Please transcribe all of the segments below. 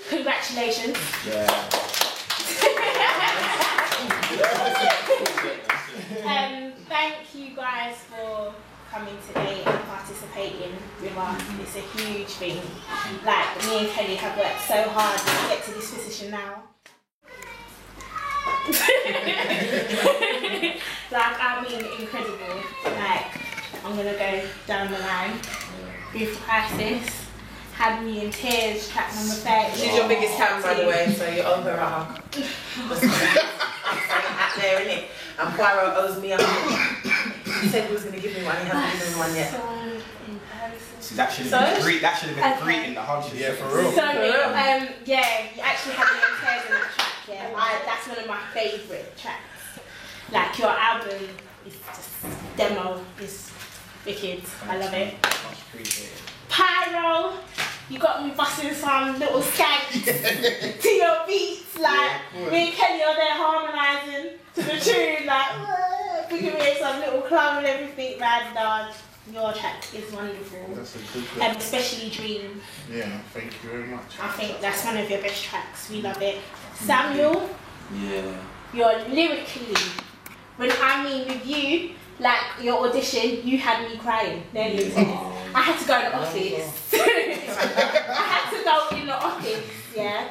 Congratulations. Yeah. Thank you guys for coming today and participating with us. It's a huge thing. Like, me and Kelly have worked so hard to get to this position now. Like, I mean, incredible. Like, I'm gonna go down the line. Beautiful Crisis had me in tears. Track number 30. She's your biggest fan, by the way, so you owe her a hug. Out there, innit? And Poirot owes me a hug. He said he was going to give me one, he hasn't given me one yet. See, that should have been greeting the hug. Yeah, for real. So, yeah, you actually had me in tears in that track, yeah. That's one of my favourite tracks. Like, your album is just, demo is wicked. I love it. Much appreciated. Pyro, you got me busting some little skanks to your beats, like me and Kelly are there harmonising to the tune, like we can make some little club and everything, man. Your track is wonderful. That's a good one. And especially Dream. Yeah, thank you very much. I think that's one of your best tracks. We love it. Samuel, Yeah. you're lyrically, when I mean with you, like your audition, you had me crying. There you go. I had to go in the office. I had to go in the office, yeah.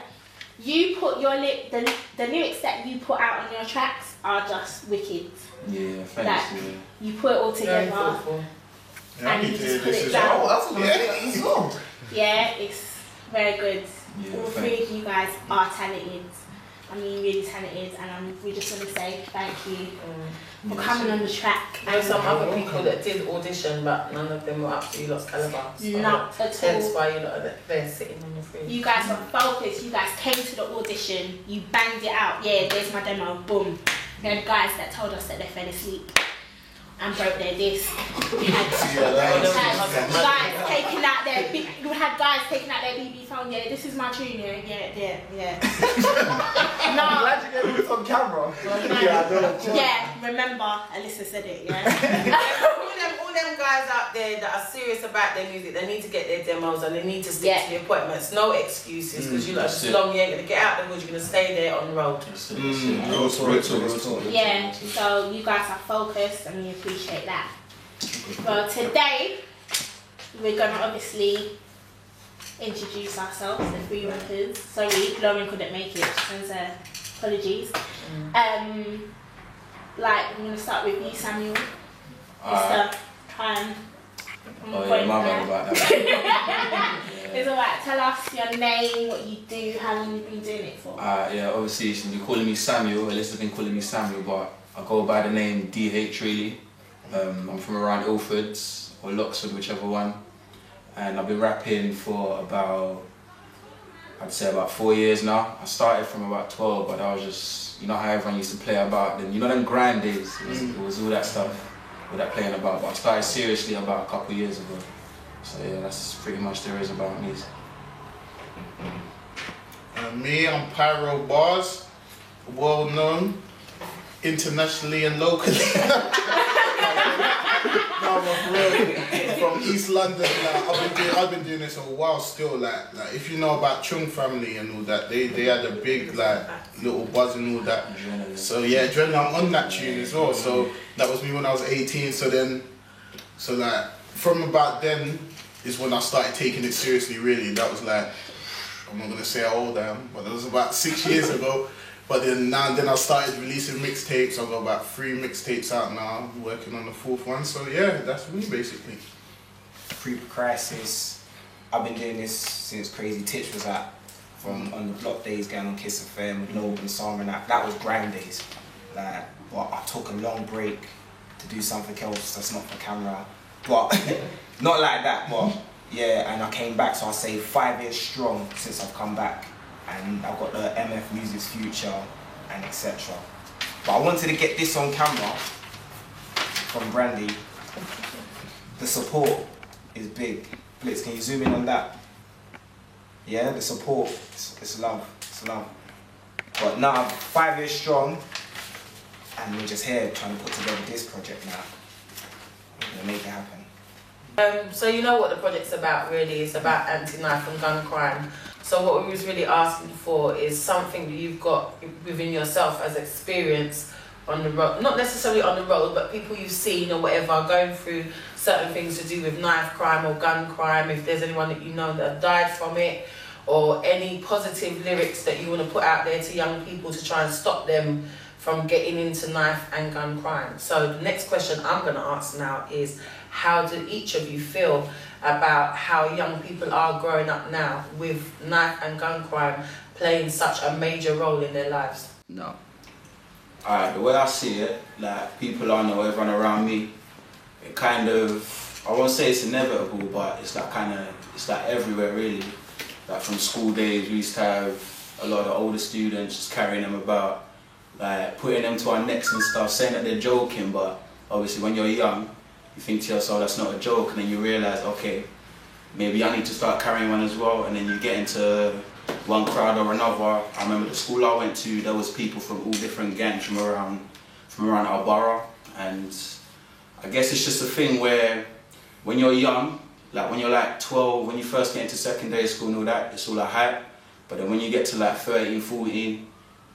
You put your the lyrics that you put out on your tracks are just wicked. Yeah, thanks. Like, Yeah. you put it all together and you just put it down. Oh, that's what I'm saying. Yeah, it's very good. Yeah, All three of you guys are talented. I mean, really talented, and we just want to say thank you for coming on the track. I know some other people that did audition, but none of them were up to you lot's calibre. So Not at hence all. why you lot are there sitting on your feet. You guys were focused. You guys came to the audition. You banged it out. Yeah, there's my demo. Boom. There are guys that told us that they fell asleep and broke their disc. We had guys taking out their BB phone. Yeah, this is my tune. Yeah. I'm glad you gave me this on camera. Yeah, remember, Alyssa said it. Yeah. all them guys out there that are serious about their music, they need to get their demos and they need to stick to the appointments. No excuses, because you lot are long, you ain't gonna get out the woods, you're gonna stay there on the road. Yeah, so you guys are focused and we appreciate that. Well, today we're gonna obviously introduce ourselves, the three rappers. Sorry, Lauren couldn't make it, she sends her apologies. Like, I'm gonna start with you, Samuel. Oh yeah, my bad about that. It's alright, tell us your name, what you do, how long you've been doing it for. Yeah, obviously you're calling me Samuel, Alyssa's been calling me Samuel, but I go by the name DH really. I'm from around Ilfords or Loxford, whichever one. And I've been rapping for about, I'd say about 4 years now. I started from about 12, but I was just, you know how everyone used to play about then, you know them grind days, it was all that stuff, all that playing about, but I started seriously about a couple of years ago. So yeah, that's pretty much there is about me. Me, I'm Pyro Bars, well known internationally and locally. From East London, like, I've been doing this a while still. Like if you know about Chung family and all that, they had a big like little buzz and all that. So yeah, Adrenaline, I'm on that tune as well. So that was me when I was 18. So like from about then is when I started taking it seriously. Really, that was like, I'm not gonna say how old I am, but that was about 6 years ago. But then I started releasing mixtapes. I've got about 3 mixtapes out now. I'm working on the 4th one. So yeah, that's me basically. Pre-Crisis. I've been doing this since Crazy Titch was out. From on the block days, going on Kiss FM with Nob and Song and that. That was grind days. Like, but I took a long break to do something else that's not for camera. But not like that. But yeah, and I came back. So I say 5 years strong since I've come back. And I've got the MF Music's Future and etc. But I wanted to get this on camera from Brandy. The support is big. Blitz, can you zoom in on that? Yeah, the support, it's love, it's love. But now I'm 5 years strong and we're just here trying to put together this project now. We're gonna make it happen. So you know what the project's about really, it's about anti-knife and gun crime. So what we was really asking for is something that you've got within yourself as experience on the road, not necessarily on the road, but people you've seen or whatever going through certain things to do with knife crime or gun crime, if there's anyone that you know that have died from it, or any positive lyrics that you want to put out there to young people to try and stop them from getting into knife and gun crime. So the next question I'm going to ask now is, how do each of you feel about how young people are growing up now with knife and gun crime playing such a major role in their lives? No. Alright, the way I see it, like people I know, everyone around me, it kind of, I won't say it's inevitable, but it's like it's like everywhere really. Like from school days, we used to have a lot of the older students just carrying them about, like putting them to our necks and stuff, saying that they're joking, but obviously when you're young, you think to yourself, that's not a joke, and then you realise, okay, maybe I need to start carrying one as well, and then you get into one crowd or another. I remember the school I went to, there was people from all different gangs from around our borough, and I guess it's just a thing where when you're young, like when you're like 12, when you first get into secondary school and all that, it's all a hype, but then when you get to like 13, 14,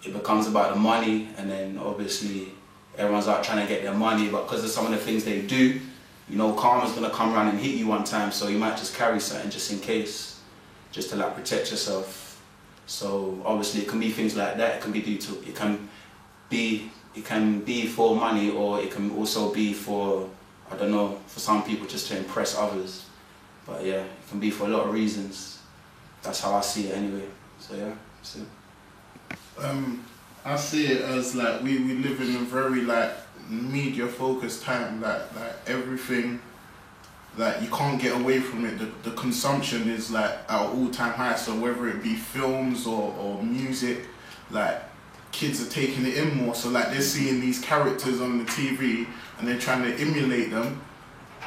it becomes about the money, and then obviously everyone's out trying to get their money, but because of some of the things they do, you know, karma's gonna come around and hit you one time, so you might just carry something just in case, just to like protect yourself. So obviously it can be things like that. It can be for money, or it can also be for, I don't know, for some people just to impress others. But yeah, it can be for a lot of reasons. That's how I see it anyway. So yeah, that's it. I see it as like we live in a very like media focused time, like everything, like you can't get away from it. The consumption is like at an all-time high, so whether it be films or music, like kids are taking it in more, so like they're seeing these characters on the TV and they're trying to emulate them,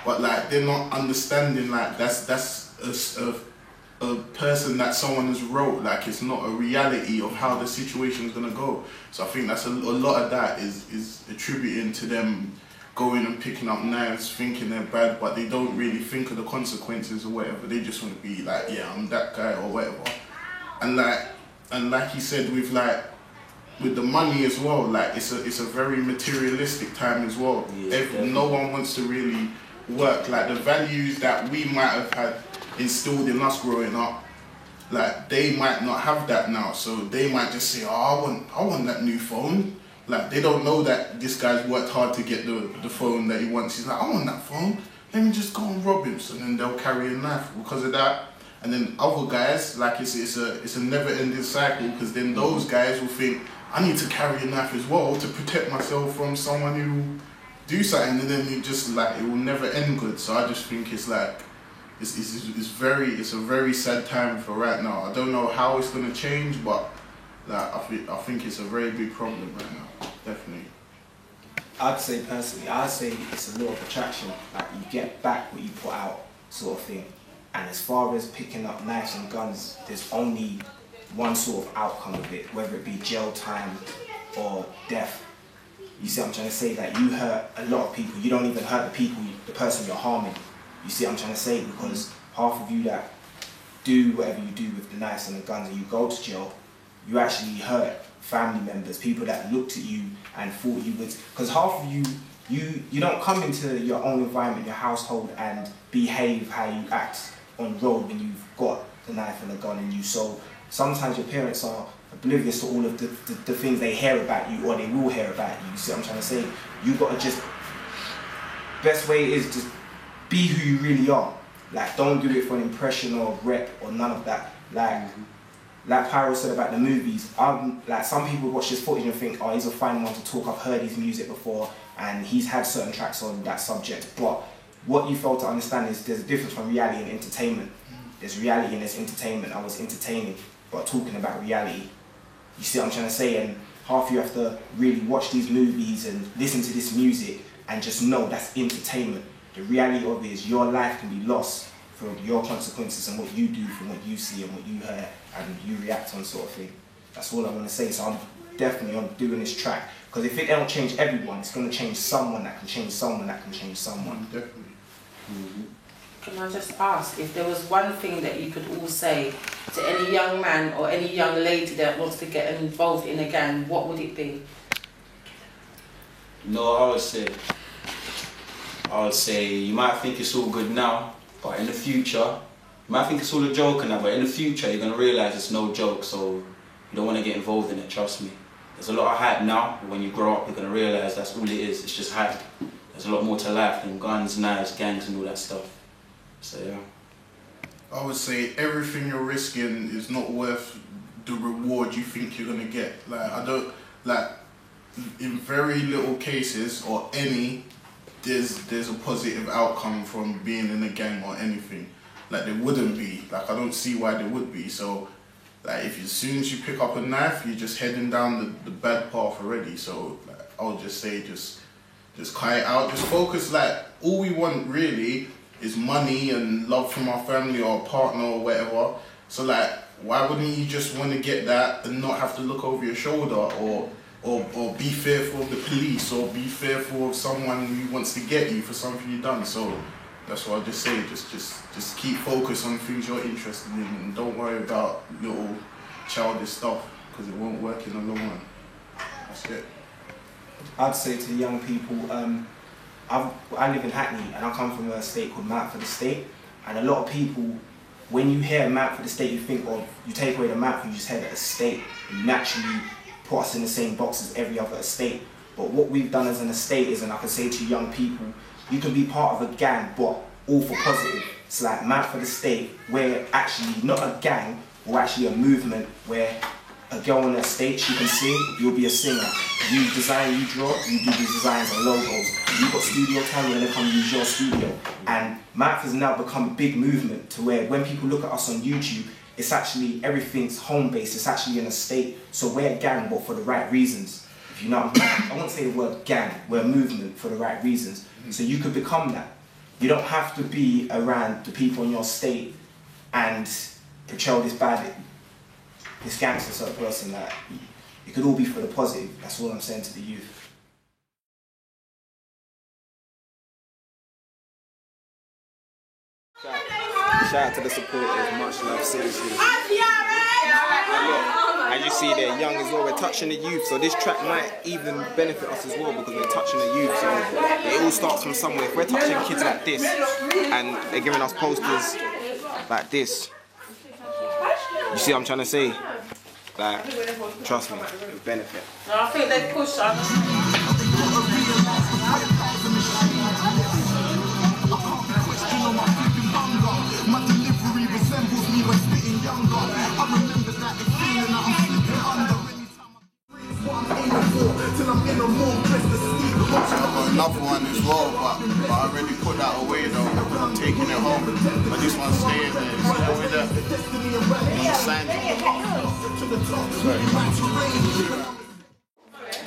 but like they're not understanding like that's a person that someone has wrote, like it's not a reality of how the situation is gonna go. So I think that's a lot of that is attributing to them going and picking up knives, thinking they're bad, but they don't really think of the consequences or whatever. They just want to be like, yeah, I'm that guy or whatever. And like you said, with the money as well, like it's a very materialistic time as well. Yeah, no one wants to really work. Like the values that we might have had instilled in us growing up, like they might not have that now, so they might just say, oh, I want that new phone. Like they don't know that this guy's worked hard to get the phone that he wants. He's like, I want that phone, let me just go and rob him. So then they'll carry a knife because of that. And then other guys, like it's a never-ending cycle, because then those guys will think, I need to carry a knife as well to protect myself from someone who will do something, and then it just like it will never end good. So I just think it's like it's a very sad time for right now. I don't know how it's gonna change, but like I think it's a very big problem right now, definitely. I'd say personally, it's a law of attraction. Like you get back what you put out, sort of thing. And as far as picking up knives and guns, there's only one sort of outcome of it, whether it be jail time or death. You see what I'm trying to say? That you hurt a lot of people. You don't even hurt the person you're harming. You see what I'm trying to say? Because half of you that do whatever you do with the knives and the guns and you go to jail, you actually hurt family members, people that looked at you and thought you would. Because half of you don't come into your own environment, your household, and behave how you act on road when you've got the knife and the gun in you. So sometimes your parents are oblivious to all of the things they hear about you, or they will hear about you. You see what I'm trying to say? You got to just, best way is just be who you really are. Like, don't do it for an impression or rep or none of that. Like Pyro said about the movies, like some people watch this footage and think, oh, he's a fine one to talk, I've heard his music before and he's had certain tracks on that subject. But what you fail to understand is there's a difference from reality and entertainment. There's reality and there's entertainment. I was entertaining, but talking about reality. You see what I'm trying to say? And half you have to really watch these movies and listen to this music and just know that's entertainment. The reality of it is your life can be lost from your consequences and what you do from what you see and what you hear and you react on, sort of thing. That's all I want to say. So I'm definitely on doing this track, because if it don't change everyone, it's going to change someone that can change someone that can change someone. Definitely. Can I just ask, if there was one thing that you could all say to any young man or any young lady that wants to get involved in a gang, what would it be? No, I would say you might think it's all good now, but in the future, you might think it's all a joke and that, but in the future you're gonna realise it's no joke, so you don't want to get involved in it, trust me. There's a lot of hype now, but when you grow up you're gonna realise that's all it is, it's just hype. There's a lot more to life than guns, knives, gangs and all that stuff. So yeah. I would say everything you're risking is not worth the reward you think you're gonna get. Like, I don't, like, in very little cases or any, there's a positive outcome from being in a gang or anything. Like, there wouldn't be. Like, I don't see why there would be. So, like, if as soon as you pick up a knife, you're just heading down the bad path already. So, like, I would just say just cut it out. Just focus. Like, all we want really is money and love from our family or a partner or whatever. So, like, why wouldn't you just want to get that and not have to look over your shoulder or be fearful of the police or be fearful of someone who wants to get you for something you've done? So that's what I just say. Just keep focused on things you're interested in and don't worry about little childish stuff because it won't work in the long run. That's it. I'd say to young people, I live in Hackney and I come from a state called Mountford Estate, and a lot of people, when you hear Mountford Estate, you think of, you take away the Mountford, you just hear the estate. You naturally put us in the same box as every other estate. But what we've done as an estate is, and I can say to young people, you can be part of a gang, but all for positive. It's like Mountford Estate, we're actually not a gang, we're actually a movement where a girl on the stage, she can sing, you'll be a singer. You design, you draw, you do the designs and logos. You've got studio time, we're gonna come use your studio. And Mountford has now become a big movement to where when people look at us on YouTube, it's actually, everything's home-based, it's actually an estate. So we're a gang, but for the right reasons. If you know, I won't say the word gang, we're a movement for the right reasons. So you could become that. You don't have to be around the people in your state and portray this bad, this gangster sort of person. That it could all be for the positive. That's all I'm saying to the youth. Shout out to the supporters, much love, seriously. As you see, they're young as well. We're touching the youth, so this track might even benefit us as well because we're touching the youth. So it all starts from somewhere. If we're touching kids like this and they're giving us posters like this, you see what I'm trying to say? Like, trust me, it'll benefit. No, I think they push us. Another one as well, but I already put that away though because I'm taking it home. But this one's staying there. It's still with that.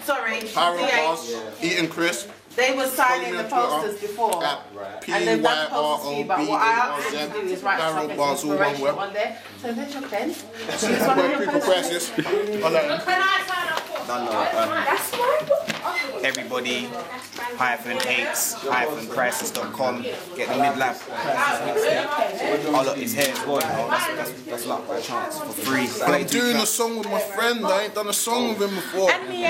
Sorry. Pyro Bars, Eating Crisp. They were signing the posters before. And they've done posters for you, but what I asked them to do is write something inspirational on there. So there's your pen. People prices. Everybody, -hates-crisis.com, get the midlife crisis mixtape. Oh look, it's here as well, you know. That's luck by chance, for free. I'm doing a song with my friend, I ain't done a song with him before. And me.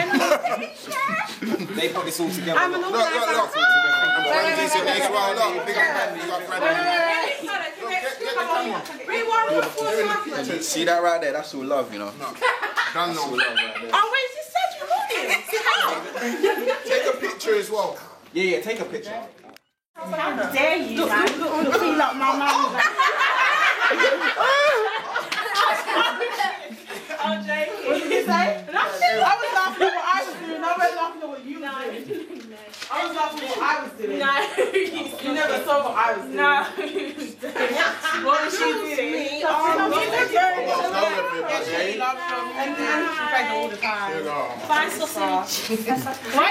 They put this all together. I'm an organizer. Look. I'm Brandy's in there as well, look. Big up Brandy, you got Brandy. See that right there? That's all love, you know. Done no. Oh, wait, you said you wanted. Take a picture as well. Yeah, take a picture. How dare you, man? Look, feel like my mum. Oh, Jake. What did you say? I was laughing at what I was doing. I wasn't laughing at what you were doing. I was laughing at what I was doing. No. You never saw what I was doing. No. What was she doing? She loved them. And then she begged all the time. Fine sausage. Why?